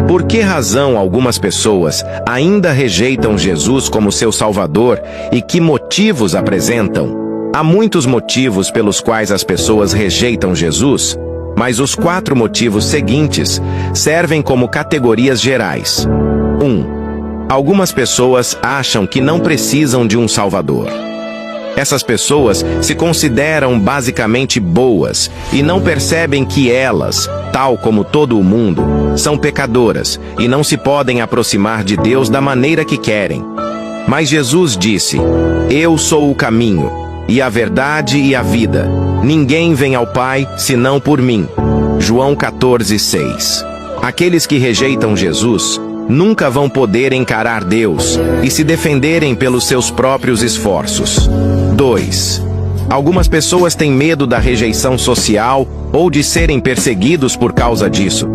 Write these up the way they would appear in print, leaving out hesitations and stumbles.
Por que razão algumas pessoas ainda rejeitam Jesus como seu Salvador e que motivos apresentam? Há muitos motivos pelos quais as pessoas rejeitam Jesus, mas os 4 motivos seguintes servem como categorias gerais. 1. Algumas pessoas acham que não precisam de um Salvador. Essas pessoas se consideram basicamente boas e não percebem que elas, tal como todo o mundo, são pecadoras e não se podem aproximar de Deus da maneira que querem. Mas Jesus disse: "Eu sou o caminho, e a verdade e a vida. Ninguém vem ao Pai senão por mim." João 14:6. Aqueles que rejeitam Jesus nunca vão poder encarar Deus e se defenderem pelos seus próprios esforços. 2. Algumas pessoas têm medo da rejeição social ou de serem perseguidos por causa disso.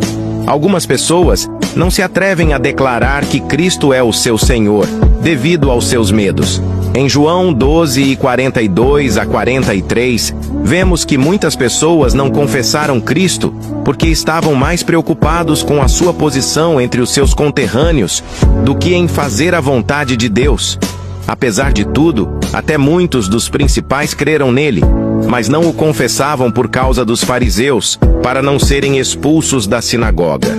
Algumas pessoas não se atrevem a declarar que Cristo é o seu Senhor, devido aos seus medos. Em João 12:42-43, vemos que muitas pessoas não confessaram Cristo porque estavam mais preocupados com a sua posição entre os seus conterrâneos do que em fazer a vontade de Deus. Apesar de tudo, até muitos dos principais creram nele, mas não o confessavam por causa dos fariseus, para não serem expulsos da sinagoga,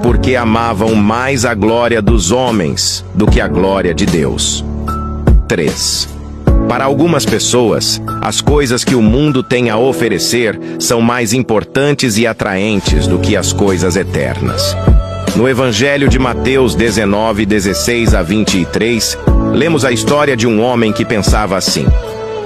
porque amavam mais a glória dos homens do que a glória de Deus. 3. Para algumas pessoas, as coisas que o mundo tem a oferecer são mais importantes e atraentes do que as coisas eternas. No Evangelho de Mateus 19:16-23, lemos a história de um homem que pensava assim: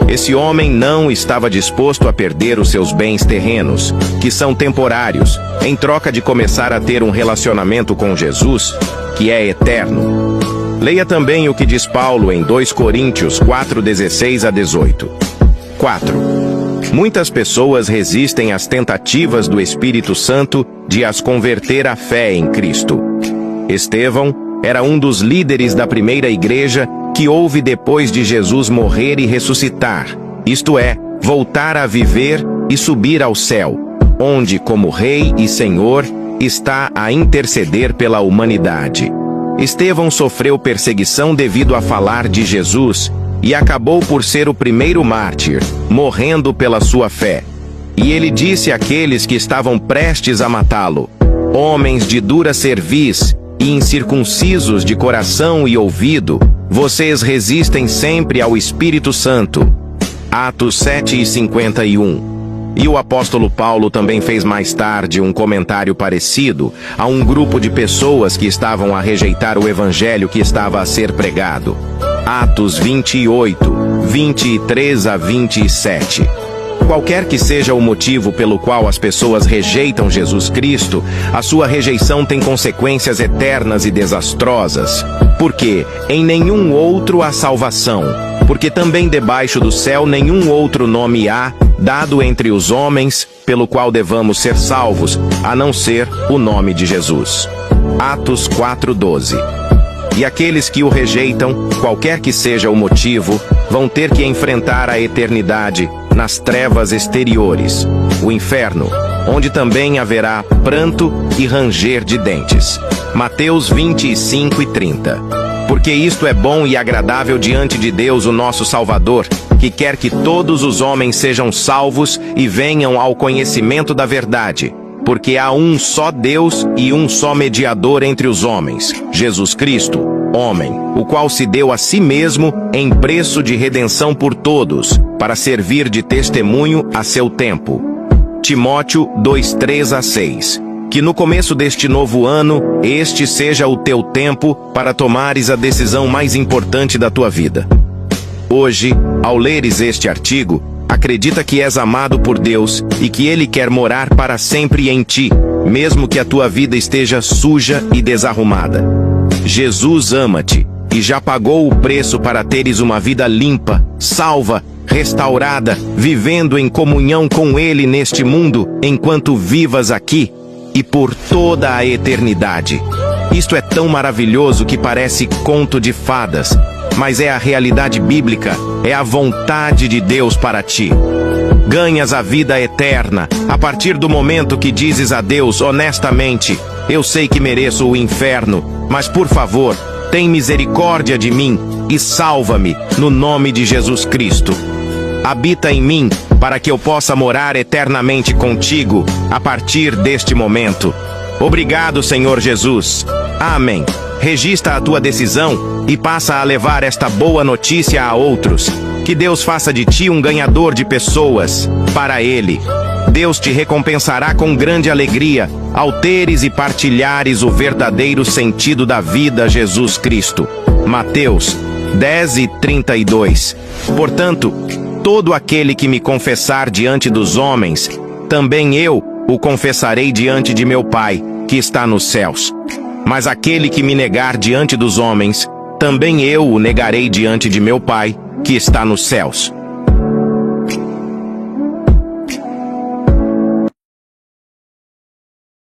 esse homem não estava disposto a perder os seus bens terrenos, que são temporários, em troca de começar a ter um relacionamento com Jesus, que é eterno. Leia também o que diz Paulo em 2 Coríntios 4:16-18. 4. Muitas pessoas resistem às tentativas do Espírito Santo de as converter à fé em Cristo. Estevão era um dos líderes da primeira igreja que houve depois de Jesus morrer e ressuscitar, isto é, voltar a viver e subir ao céu, onde, como Rei e Senhor, está a interceder pela humanidade. Estevão sofreu perseguição devido a falar de Jesus e acabou por ser o primeiro mártir, morrendo pela sua fé. E ele disse àqueles que estavam prestes a matá-lo: "Homens de dura cerviz e incircuncisos de coração e ouvido, vocês resistem sempre ao Espírito Santo." Atos 7:51. E o apóstolo Paulo também fez mais tarde um comentário parecido a um grupo de pessoas que estavam a rejeitar o evangelho que estava a ser pregado. Atos 28:23-27. Qualquer que seja o motivo pelo qual as pessoas rejeitam Jesus Cristo, a sua rejeição tem consequências eternas e desastrosas. Porque em nenhum outro há salvação, porque também debaixo do céu nenhum outro nome há, dado entre os homens, pelo qual devamos ser salvos, a não ser o nome de Jesus. Atos 4:12. E aqueles que o rejeitam, qualquer que seja o motivo, vão ter que enfrentar a eternidade nas trevas exteriores, o inferno, onde também haverá pranto e ranger de dentes. Mateus 25:30. Porque isto é bom e agradável diante de Deus, o nosso Salvador, que quer que todos os homens sejam salvos e venham ao conhecimento da verdade. Porque há um só Deus e um só mediador entre os homens, Jesus Cristo, homem, o qual se deu a si mesmo em preço de redenção por todos, para servir de testemunho a seu tempo. Timóteo 2:3-6. Que no começo deste novo ano, este seja o teu tempo para tomares a decisão mais importante da tua vida. Hoje, ao leres este artigo, acredita que és amado por Deus e que Ele quer morar para sempre em ti, mesmo que a tua vida esteja suja e desarrumada. Jesus ama-te e já pagou o preço para teres uma vida limpa, salva, restaurada, vivendo em comunhão com Ele neste mundo, enquanto vivas aqui e por toda a eternidade. Isto é tão maravilhoso que parece conto de fadas, mas é a realidade bíblica, é a vontade de Deus para ti. Ganhas a vida eterna a partir do momento que dizes a Deus honestamente: Eu sei que mereço o inferno, mas por favor, tem misericórdia de mim e salva-me no nome de Jesus Cristo. Habita em mim para que eu possa morar eternamente contigo a partir deste momento. Obrigado, Senhor Jesus. Amém. Registra a tua decisão e passa a levar esta boa notícia a outros. Que Deus faça de ti um ganhador de pessoas para Ele. Deus te recompensará com grande alegria ao teres e partilhares o verdadeiro sentido da vida, Jesus Cristo. Mateus 10:32. Portanto, todo aquele que me confessar diante dos homens, também eu o confessarei diante de meu Pai, que está nos céus. Mas aquele que me negar diante dos homens, também eu o negarei diante de meu Pai, que está nos céus.